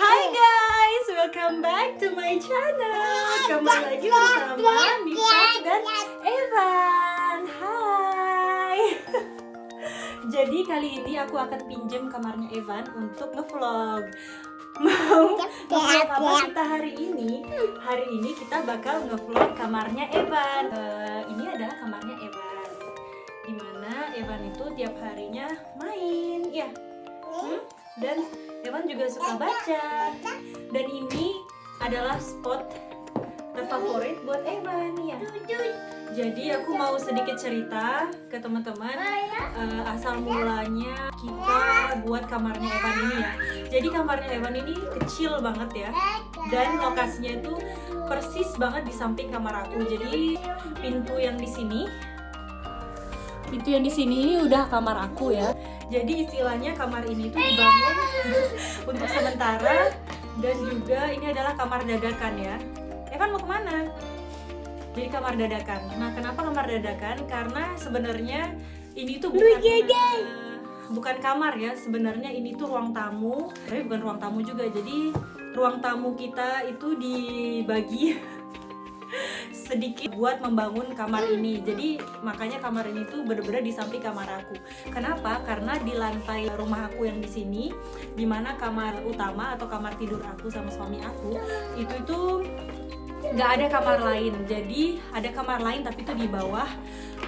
Hai guys, welcome back to my channel. Kembali lagi bersama Nisa dan Evan. Hai. Jadi kali ini aku akan pinjam kamarnya Evan untuk ngevlog. Mau ngevlog apa kita hari ini? Hari ini kita bakal ngevlog kamarnya Evan. Ini adalah kamarnya Evan, dimana Evan itu tiap harinya main, ya. Dan Evan juga suka baca. Dan ini adalah spot terfavorit buat Evan, ya. Jadi aku mau sedikit cerita ke teman-teman asal mulanya kita buat kamarnya Evan ini, ya. Jadi kamarnya Evan ini kecil banget, ya. Dan lokasinya itu persis banget di samping kamar aku. Jadi pintu yang di sini udah kamar aku, ya. Jadi istilahnya kamar ini tuh dibangun untuk sementara, dan juga ini adalah kamar dadakan, ya. Evan mau kemana? Jadi kamar dadakan. Nah, kenapa kamar dadakan? Karena sebenarnya ini tuh bukan kamar, ya. Sebenarnya ini tuh ruang tamu, tapi bukan ruang tamu juga. Jadi ruang tamu kita itu dibagi sedikit buat membangun kamar ini. Jadi makanya kamar ini tuh bener-bener di samping kamar aku. Kenapa? Karena di lantai rumah aku yang di sini, dimana kamar utama atau kamar tidur aku sama suami aku, itu nggak ada kamar lain. Jadi ada kamar lain tapi itu di bawah.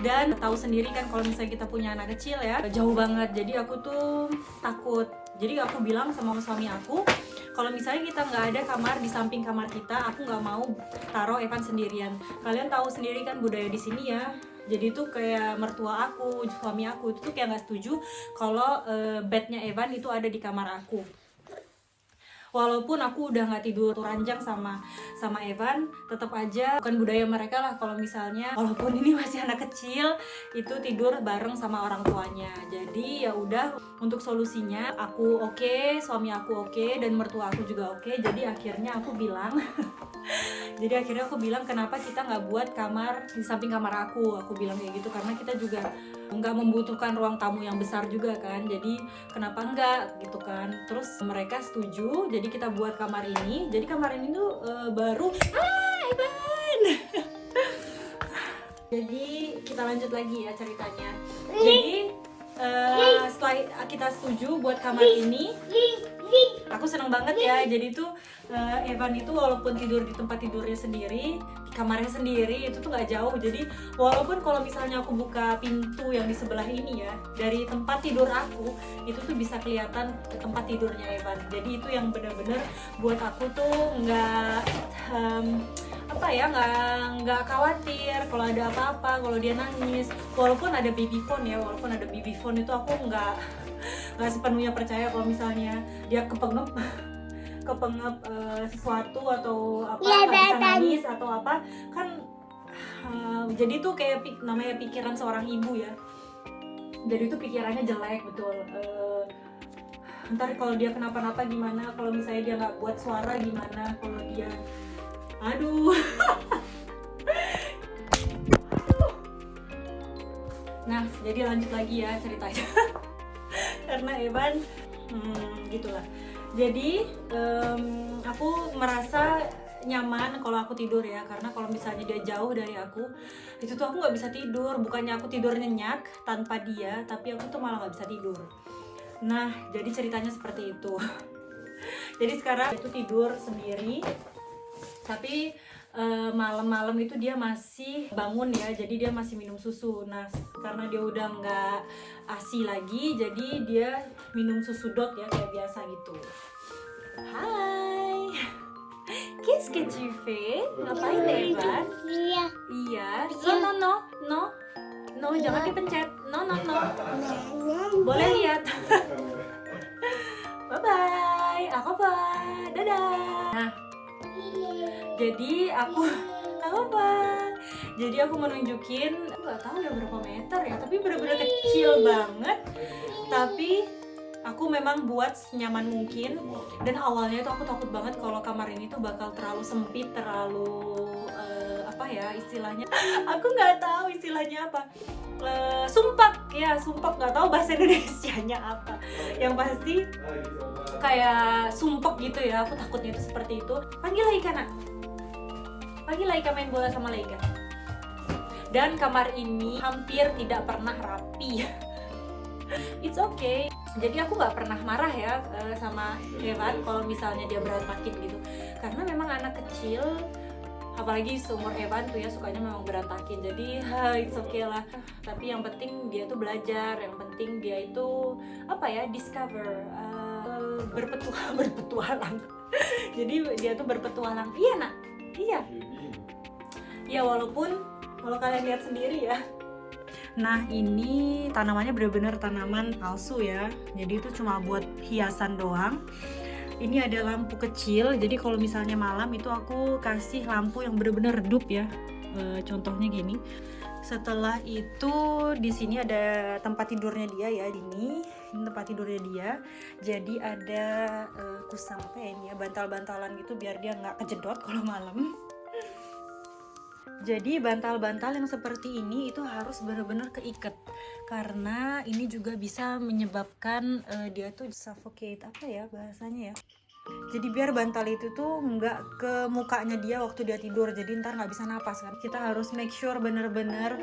Dan tahu sendiri kan kalau misalnya kita punya anak kecil, ya, jauh banget. Jadi aku tuh takut. Jadi aku bilang sama suami aku, kalau misalnya kita nggak ada kamar di samping kamar kita, aku nggak mau taruh Evan sendirian. Kalian tahu sendiri kan budaya di sini, ya. Jadi tuh kayak mertua aku, suami aku itu tuh kayak nggak setuju kalau bednya Evan itu ada di kamar aku. Walaupun aku udah nggak tidur ranjang sama Evan, tetap aja bukan budaya mereka lah kalau misalnya walaupun ini masih anak kecil itu tidur bareng sama orang tuanya. Jadi ya udah, untuk solusinya aku oke, suami aku oke, dan mertua aku juga oke. Jadi akhirnya aku bilang kenapa kita nggak buat kamar di samping kamar aku. Aku bilang kayak gitu karena kita juga nggak membutuhkan ruang tamu yang besar juga kan. Jadi kenapa enggak gitu kan. Terus mereka setuju. Jadi kita buat kamar ini. Jadi kamar ini tuh baru. Evan. Jadi kita lanjut lagi ya ceritanya. Jadi setelah kita setuju buat kamar ini, aku seneng banget, ya. Jadi tuh Evan itu walaupun tidur di tempat tidurnya sendiri, di kamarnya sendiri, itu tuh nggak jauh. Jadi walaupun kalau misalnya aku buka pintu yang di sebelah ini, ya, dari tempat tidur aku itu tuh bisa kelihatan ke tempat tidurnya Evan. Jadi itu yang bener-bener buat aku tuh nggak nggak khawatir kalau ada apa-apa, kalau dia nangis. Walaupun ada baby phone, ya, itu aku nggak sepenuhnya percaya kalau misalnya dia kepengep sesuatu atau apa, nggak bisa nangis atau apa kan. Jadi tuh kayak namanya pikiran seorang ibu, ya. Jadi tuh pikirannya jelek, betul. Ntar kalau dia kenapa-napa gimana, kalau misalnya dia nggak buat suara gimana, kalau dia aduh. Nah, jadi lanjut lagi ya ceritanya. Karena Evan gitulah. Jadi aku merasa nyaman kalau aku tidur, ya, karena kalau misalnya dia jauh dari aku, itu tuh aku nggak bisa tidur. Bukannya aku tidur nyenyak tanpa dia, tapi aku tuh malah nggak bisa tidur. Nah, jadi ceritanya seperti itu. Jadi sekarang itu tidur sendiri, tapi malam-malam itu dia masih bangun, ya. Jadi dia masih minum susu. Nah, karena dia udah nggak ASI lagi, jadi dia minum susu dot, ya, kayak biasa gitu. Hai. Kiss Cive, ngapain, Evan? Iya. No, jangan dipencet. No. Boleh lihat. Bye bye. Dadah. Nah, jadi aku apa. Jadi aku menunjukin, aku nggak tahu ya berapa meter ya, tapi benar-benar kecil banget. Tapi aku memang buat senyaman mungkin. Dan awalnya tuh aku takut banget kalau kamar ini tuh bakal terlalu sempit, terlalu apa ya istilahnya, aku nggak tahu istilahnya apa, sumpek ya, sumpek, nggak tahu bahasa Indonesianya apa. Yang pasti kayak sumpek gitu ya, aku takutnya itu seperti itu. Panggil Laika nak, panggil Laika main bola sama Laika. Dan kamar ini hampir tidak pernah rapi. It's okay. Jadi aku nggak pernah marah ya sama Evan kalau misalnya dia berantakin gitu, karena memang anak kecil, apalagi seumur Evan tuh ya, sukanya memang berantakin. Jadi it's okay lah. Tapi yang penting dia tuh belajar, yang penting dia itu apa ya, discover, berpetualang. Jadi dia tuh berpetualang. Iya nak, iya. Ya walaupun kalau kalian lihat sendiri ya. Nah ini tanamannya bener-bener tanaman palsu ya, jadi itu cuma buat hiasan doang. Ini ada lampu kecil, jadi kalau misalnya malam itu aku kasih lampu yang bener-bener redup ya. Contohnya gini. Setelah itu di sini ada tempat tidurnya dia ya, ini tempat tidurnya dia. Jadi ada kusam apa ya ini ya, bantal-bantalan gitu biar dia nggak kejedot kalau malam. Jadi bantal-bantal yang seperti ini itu harus benar-benar keikat, karena ini juga bisa menyebabkan dia tuh suffocate, apa ya bahasanya ya. Jadi biar bantal itu tuh nggak ke mukanya dia waktu dia tidur, jadi ntar nggak bisa napas kan. Kita harus make sure bener-bener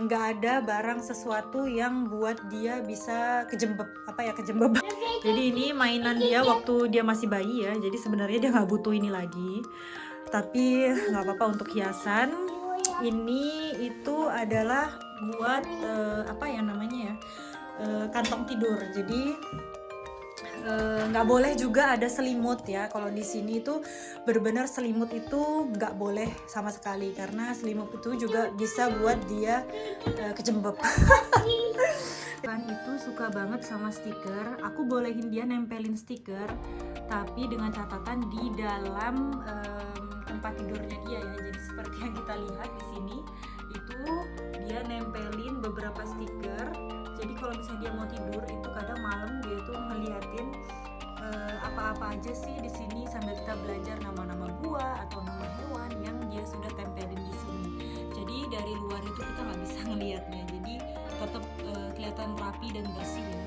nggak ada barang sesuatu yang buat dia bisa kejembeb, apa ya, kejembeb. Jadi ini mainan dia waktu dia masih bayi ya, jadi sebenarnya dia nggak butuh ini lagi, tapi nggak apa-apa untuk hiasan. Ini itu adalah buat apa ya namanya ya, kantong tidur. Jadi nggak boleh juga ada selimut ya. Kalau di sini itu benar-benar selimut itu nggak boleh sama sekali, karena selimut itu juga bisa buat dia kejembeb. Kan itu suka banget sama stiker. Aku bolehin dia nempelin stiker, tapi dengan catatan di dalam tempat tidurnya dia ya. Jadi seperti yang kita lihat di sini itu dia nempelin beberapa stiker. Jadi kalau misalnya dia mau tidur itu kadang malam dia tuh ngeliatin apa-apa aja sih di sini sambil kita belajar nama-nama buah atau nama hewan yang dia sudah tempelin di sini. Jadi dari luar itu kita nggak bisa ngelihatnya. Jadi tetap kelihatan rapi dan bersih ya.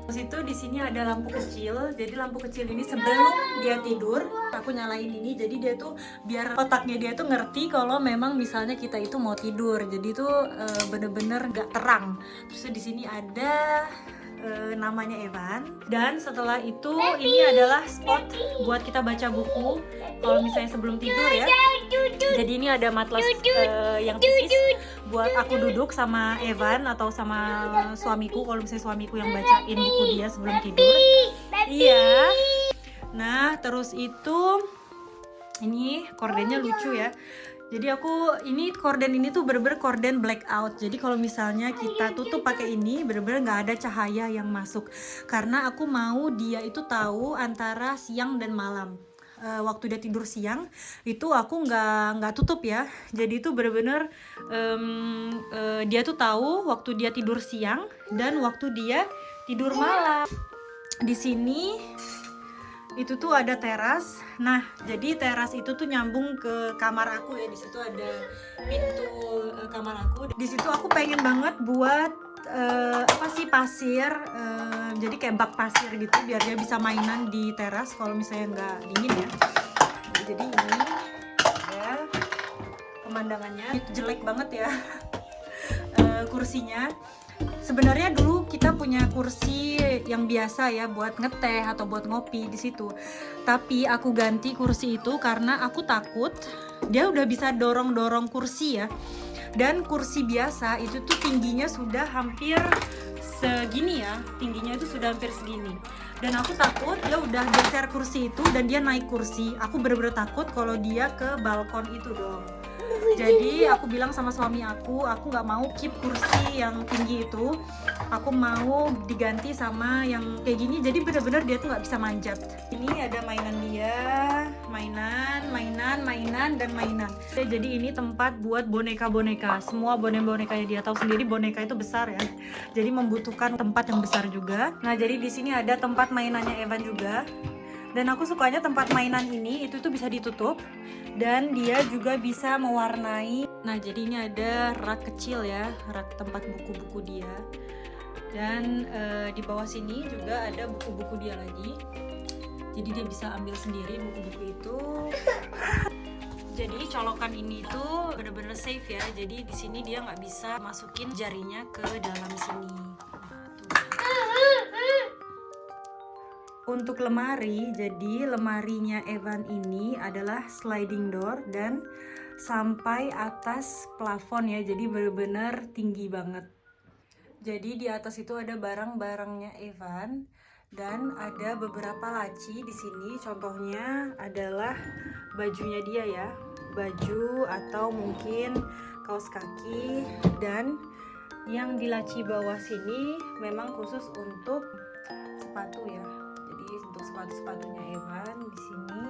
Terus itu di sini ada lampu kecil. Jadi lampu kecil ini sebelum dia tidur aku nyalain ini. Jadi dia tuh biar otaknya dia tuh ngerti kalau memang misalnya kita itu mau tidur. Jadi itu bener-bener nggak terang. Terus di sini ada namanya Evan. Dan setelah itu ini adalah spot buat kita baca buku kalau misalnya sebelum tidur ya. Jadi ini ada matlas yang tipis buat aku duduk sama Evan atau sama suamiku, kalau misalnya suamiku yang bacain buku dia sebelum tidur. Iya. Nah terus itu ini kordennya lucu ya. Jadi ini korden ini tuh bener-bener korden blackout. Jadi kalau misalnya kita tutup pakai ini, bener-bener nggak ada cahaya yang masuk. Karena aku mau dia itu tahu antara siang dan malam. Waktu dia tidur siang itu aku nggak tutup ya. Jadi itu bener-bener dia tuh tahu waktu dia tidur siang dan waktu dia tidur malam. Di sini itu tuh ada teras. Nah, jadi teras itu tuh nyambung ke kamar aku ya. Di situ ada pintu kamar aku. Di situ aku pengen banget buat apa sih, pasir. Jadi kayak bak pasir gitu biar dia bisa mainan di teras kalau misalnya nggak dingin ya. Jadi ini ya pemandangannya. Itu jelek banget ya. Kursinya. Sebenarnya dulu kita punya kursi yang biasa ya buat ngeteh atau buat ngopi di situ. Tapi aku ganti kursi itu karena aku takut dia udah bisa dorong-dorong kursi ya. Dan kursi biasa itu tuh tingginya sudah hampir segini ya. Tingginya itu sudah hampir segini. Dan aku takut dia udah geser kursi itu dan dia naik kursi. Aku bener-bener takut kalau dia ke balkon itu dong. Jadi aku bilang sama suami aku nggak mau keep kursi yang tinggi itu. Aku mau diganti sama yang kayak gini. Jadi bener-bener dia tuh nggak bisa manjat. Ini ada mainan dia. mainan, dan mainan. Jadi ini tempat buat boneka-boneka. Semua boneka-bonekanya dia tahu sendiri, boneka itu besar ya. Jadi membutuhkan tempat yang besar juga. Nah, jadi di sini ada tempat mainannya Evan juga. Dan aku sukanya tempat mainan ini itu tuh bisa ditutup dan dia juga bisa mewarnai. Nah, jadi ini ada rak kecil ya, rak tempat buku-buku dia. Dan di bawah sini juga ada buku-buku dia lagi. Jadi dia bisa ambil sendiri buku-buku itu. Jadi colokan ini tuh bener-bener safe ya. Jadi di sini dia nggak bisa masukin jarinya ke dalam sini. Untuk lemari, jadi lemarinya Evan ini adalah sliding door dan sampai atas plafon ya. Jadi bener-bener tinggi banget. Jadi di atas itu ada barang-barangnya Evan. Dan ada beberapa laci di sini. Contohnya adalah bajunya dia ya, baju atau mungkin kaos kaki. Dan yang di laci bawah sini memang khusus untuk sepatu ya. Jadi untuk sepatu-sepatunya Evan di sini.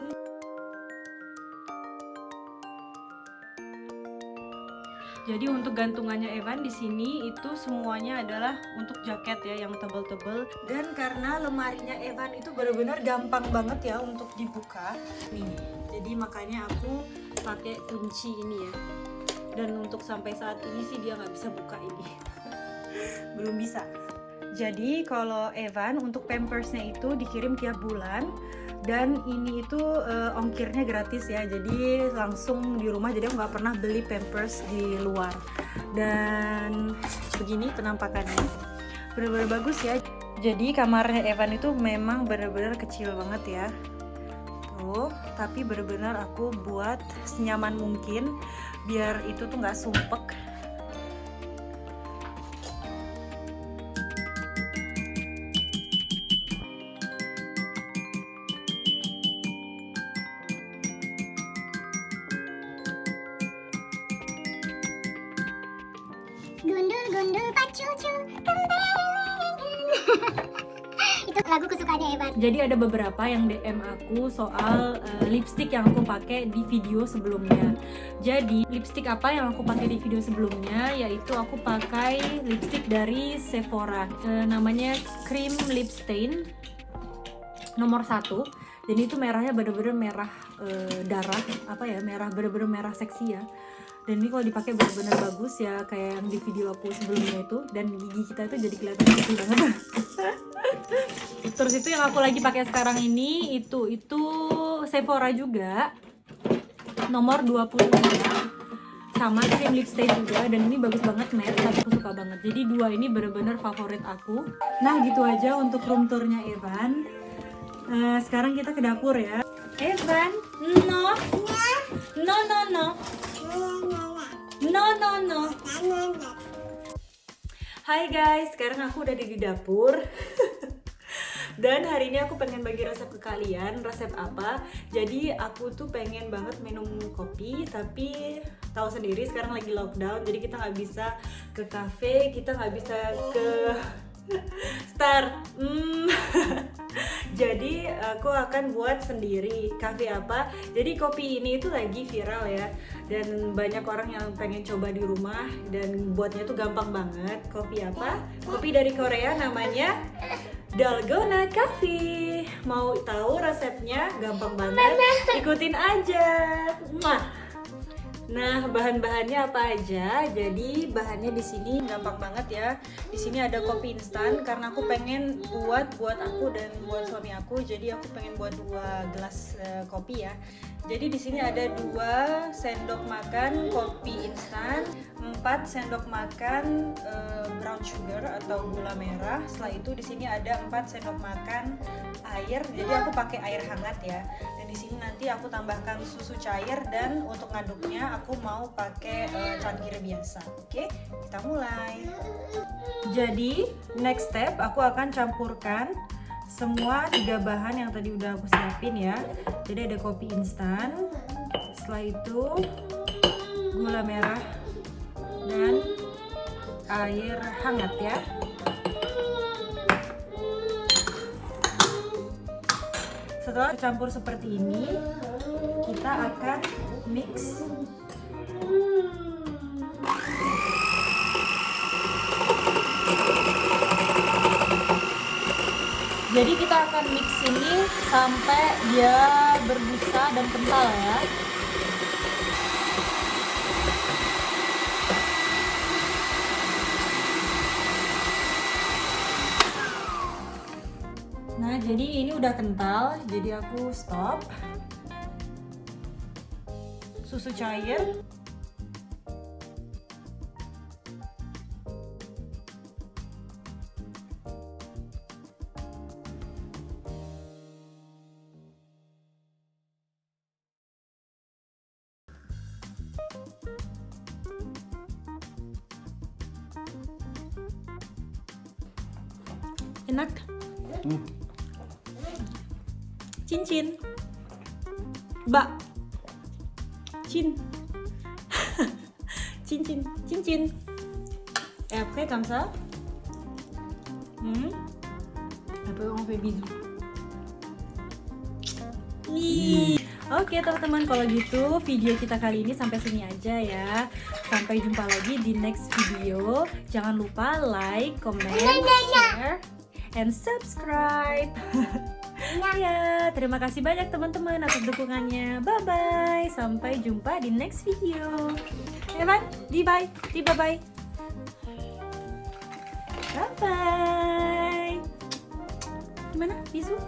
Jadi untuk gantungannya Evan di sini itu semuanya adalah untuk jaket ya yang tebel-tebel. Dan karena lemarinya Evan itu benar-benar gampang banget ya untuk dibuka. Nih, jadi makanya aku pakai kunci ini ya. Dan untuk sampai saat ini sih dia nggak bisa buka ini. Belum bisa. Jadi kalau Evan untuk pampersnya itu dikirim tiap bulan. Dan ini itu ongkirnya gratis ya, jadi langsung di rumah, jadi aku nggak pernah beli pampers di luar. Dan begini penampakannya, bener-bener bagus ya. Jadi kamarnya Evan itu memang bener-bener kecil banget ya tuh, tapi bener-bener aku buat senyaman mungkin biar itu tuh nggak sumpek. Gundul pacucu kembali. Itu lagu kesukaannya Evan. Jadi ada beberapa yang DM aku soal lipstick yang aku pakai di video sebelumnya. Jadi lipstick apa yang aku pakai di video sebelumnya, yaitu aku pakai lipstick dari Sephora, namanya Cream Lip Stain nomor 1. Jadi itu merahnya bener-bener merah darah, apa ya, merah bener-bener merah seksi ya. Dan ini kalau dipakai benar-benar bagus ya, kayak yang di video aku sebelumnya itu. Dan gigi kita itu jadi kelihatan kecil banget. Terus itu yang aku lagi pakai sekarang ini itu Sephora juga, nomor 25, sama cream lip stain juga. Dan ini bagus banget matte, tapi aku suka banget. Jadi dua ini benar-benar favorit aku. Nah gitu aja untuk room tournya Evan. Sekarang kita ke dapur ya. Evan, no. Hai guys, sekarang aku udah di dapur. Dan hari ini aku pengen bagi resep ke kalian. Resep apa? Jadi aku tuh pengen banget minum kopi, tapi tahu sendiri sekarang lagi lockdown, jadi kita nggak bisa ke cafe, kita nggak bisa ke Star. Jadi aku akan buat sendiri. Cafe apa? Jadi kopi ini itu lagi viral ya, dan banyak orang yang pengen coba di rumah, dan buatnya tuh gampang banget. Kopi apa? Kopi dari Korea, namanya Dalgona Coffee. Mau tahu resepnya? Gampang banget, ikutin aja. Nah, bahan-bahannya apa aja? Jadi bahannya di sini gampang banget ya. Di sini ada kopi instan karena aku pengen buat aku dan buat suami aku. Jadi aku pengen buat 2 gelas kopi ya. Jadi di sini ada 2 sendok makan kopi instan, 4 sendok makan brown sugar atau gula merah. Setelah itu di sini ada 4 sendok makan air. Jadi aku pakai air hangat ya. Dan di sini nanti aku tambahkan susu cair, dan untuk ngaduknya aku mau pakai cangkir biasa. Oke, kita mulai. Jadi next step aku akan campurkan semua 3 bahan yang tadi udah aku siapin ya. Jadi ada kopi instan, setelah itu gula merah dan air hangat ya. Setelah campur seperti ini, kita akan mix. Jadi kita akan mix ini sampai dia berbusa dan kental ya. Nah, jadi ini udah kental, jadi aku stop. Susu cair. Enak. Cincin. Mbak. Cin. Cincin, cincin. Après comme ça. Après on fait bisous. Oke teman-teman, kalau gitu video kita kali ini sampai sini aja ya. Sampai jumpa lagi di next video. Jangan lupa like, comment, share, and subscribe. Ya, terima kasih banyak teman-teman atas dukungannya. Bye bye. Sampai jumpa di next video. Evan, di bye. Bye bye. Bye bye. Gimana? Bisu?